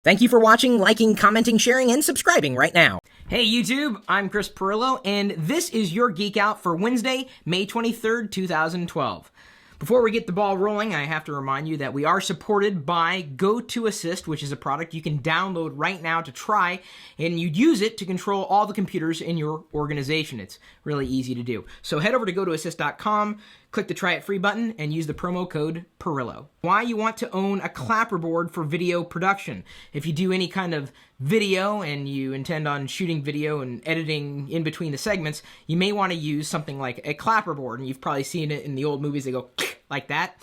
Thank you for watching, liking, commenting, sharing, and subscribing right now. Hey YouTube, I'm Chris Pirillo, and this is your Geek Out for Wednesday, May 23rd, 2012. Before we get the ball rolling, I have to remind you that we are supported by GoToAssist, which is a product you can download right now to try, and you'd use it to control all the computers in your organization. It's really easy to do. So head over to GoToAssist.com, click the Try It Free button, and use the promo code Pirillo. Why you want to own a Clapperboard for video production. If you do any kind of video and you intend on shooting video and editing in between the segments, you may want to use something like a Clapperboard, and you've probably seen it in the old movies. They go like that.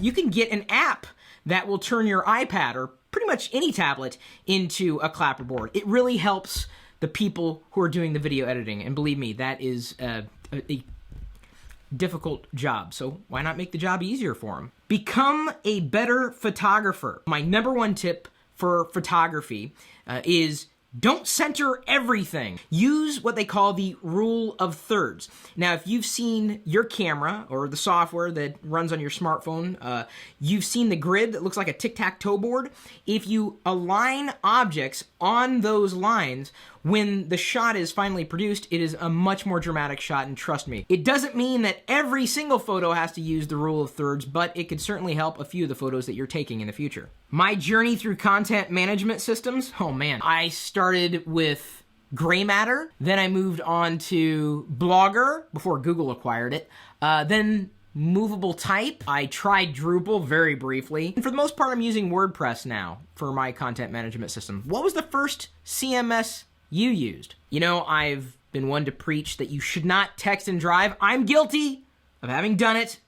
You can get an app that will turn your iPad or pretty much any tablet into a Clapperboard. It really helps the people who are doing the video editing, and believe me, that is a difficult job, so why not make the job easier for them? Become a better photographer. My number one tip for photography is don't center everything. Use what they call the rule of thirds. Now, if you've seen your camera or the software that runs on your smartphone, you've seen the grid that looks like a tic-tac-toe board. If you align objects on those lines, when the shot is finally produced, it is a much more dramatic shot, and trust me. It doesn't mean that every single photo has to use the rule of thirds, but it could certainly help a few of the photos that you're taking in the future. My journey through content management systems, oh man. I started with gray matter, then I moved on to Blogger before Google acquired it, then movable type. I tried Drupal very briefly. And for the most part, I'm using WordPress now for my content management system. What was the first CMS you used? You know, I've been one to preach that you should not text and drive. I'm guilty of having done it.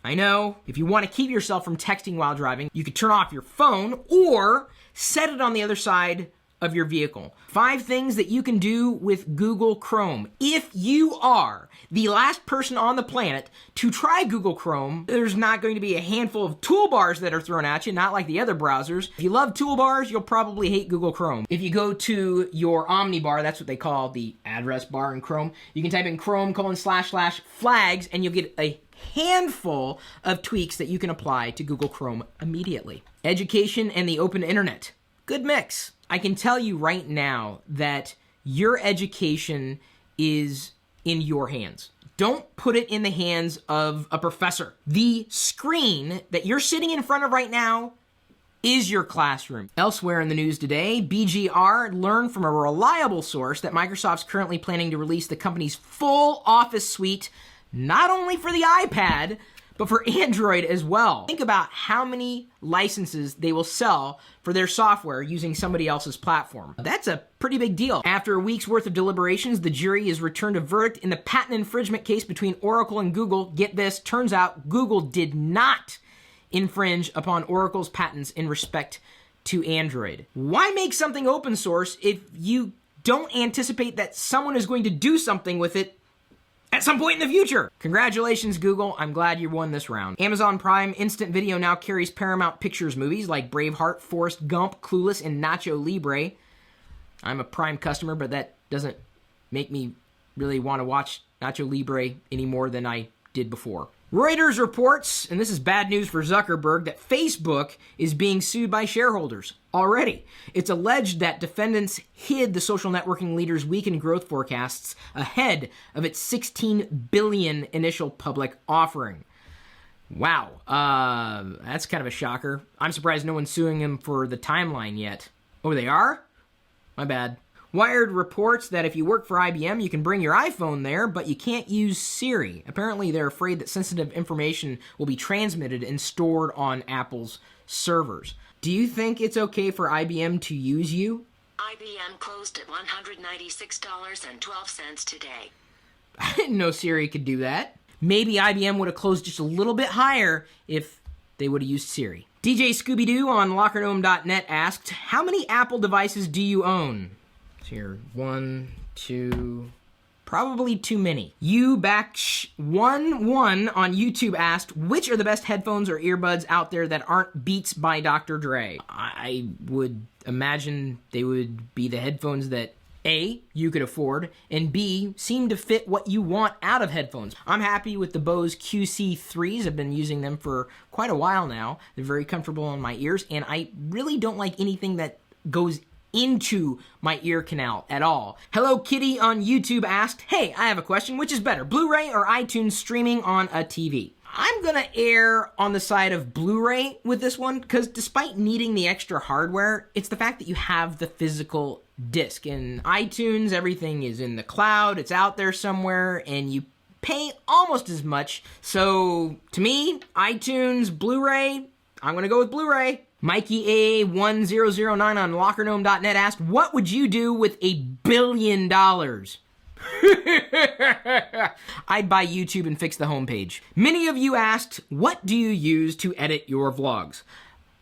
I know. If you want to keep yourself from texting while driving, you could turn off your phone or set it on the other side of your vehicle. 5 things that you can do with Google Chrome. If you are the last person on the planet to try Google Chrome, there's not going to be a handful of toolbars that are thrown at you, not like the other browsers. If you love toolbars, you'll probably hate Google Chrome. If you go to your Omnibar, that's what they call the address bar in Chrome, you can type in Chrome://flags and you'll get a handful of tweaks that you can apply to Google Chrome immediately. Education and the open internet. Good mix. I can tell you right now that your education is in your hands. Don't put it in the hands of a professor. The screen that you're sitting in front of right now is your classroom. Elsewhere in the news today, BGR learned from a reliable source that Microsoft's currently planning to release the company's full Office suite, not only for the iPad, but for Android as well. Think about how many licenses they will sell for their software using somebody else's platform. That's a pretty big deal. After a week's worth of deliberations, the jury has returned a verdict in the patent infringement case between Oracle and Google. Get this, turns out Google did not infringe upon Oracle's patents in respect to Android. Why make something open source if you don't anticipate that someone is going to do something with it at some point in the future? Congratulations, Google. I'm glad you won this round. Amazon Prime Instant Video now carries Paramount Pictures movies like Braveheart, Forrest Gump, Clueless, and Nacho Libre. I'm a Prime customer, but that doesn't make me really want to watch Nacho Libre any more than I did before. Reuters reports, and this is bad news for Zuckerberg, that Facebook is being sued by shareholders already. It's alleged that defendants hid the social networking leader's weakened growth forecasts ahead of its $16 billion initial public offering. Wow, that's kind of a shocker. I'm surprised no one's suing him for the timeline yet. Oh, they are? My bad. Wired reports that if you work for IBM, you can bring your iPhone there, but you can't use Siri. Apparently, they're afraid that sensitive information will be transmitted and stored on Apple's servers. Do you think it's okay for IBM to use you? IBM closed at $196.12 today. I didn't know Siri could do that. Maybe IBM would have closed just a little bit higher if they would have used Siri. DJ Scooby Doo on LockerGnome.net asked, how many Apple devices do you own? Here, 1, 2, probably too many. You11 on YouTube asked, which are the best headphones or earbuds out there that aren't Beats by Dr. Dre? I would imagine they would be the headphones that A, you could afford, and B, seem to fit what you want out of headphones. I'm happy with the Bose QC3s. I've been using them for quite a while now. They're very comfortable on my ears, and I really don't like anything that goes into my ear canal at all. Hello Kitty on YouTube asked, hey, I have a question. Which is better, Blu-ray or iTunes streaming on a TV? I'm gonna err on the side of Blu-ray with this one, because despite needing the extra hardware, it's the fact that you have the physical disc. In iTunes, everything is in the cloud, it's out there somewhere, and you pay almost as much. So, to me, iTunes, Blu-ray, I'm gonna go with Blu-ray. Mikey A1009 on LockerGnome.net asked, what would you do with $1 billion? I'd buy YouTube and fix the homepage. Many of you asked, what do you use to edit your vlogs?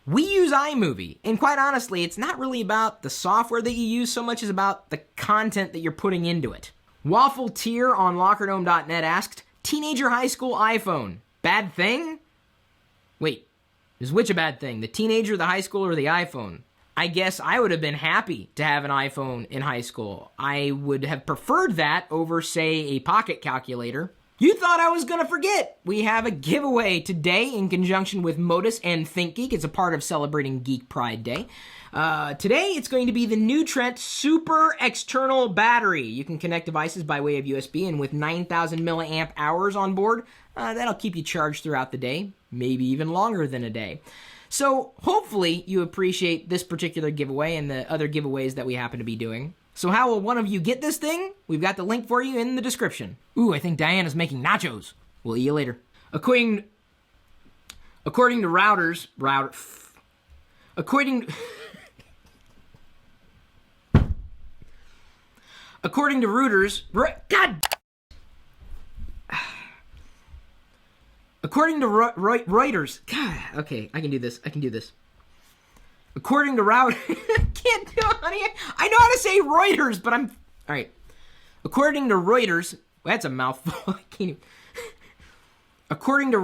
We use iMovie, and quite honestly, it's not really about the software that you use so much as about the content that you're putting into it. Waffle Tier on LockerGnome.net asked, teenager high school iPhone, bad thing? Wait, is which a bad thing? The teenager, the high school, or the iPhone? I guess I would have been happy to have an iPhone in high school. I would have preferred that over, say, a pocket calculator. You thought I was gonna forget! We have a giveaway today in conjunction with Modus and ThinkGeek. It's a part of celebrating Geek Pride Day. Today, it's going to be the new Trent Super External Battery. You can connect devices by way of USB, and with 9,000 milliamp hours on board, that'll keep you charged throughout the day, maybe even longer than a day. So, hopefully, you appreciate this particular giveaway and the other giveaways that we happen to be doing. So how will one of you get this thing? We've got the link for you in the description. Ooh, I think Diana's making nachos. We'll eat you later. According to routers, according to routers, God. According to Reuters, God, okay, I can do this. According to can't do it, honey. I know how to say Reuters, but all right. According to Reuters, that's a mouthful. I can't even. According to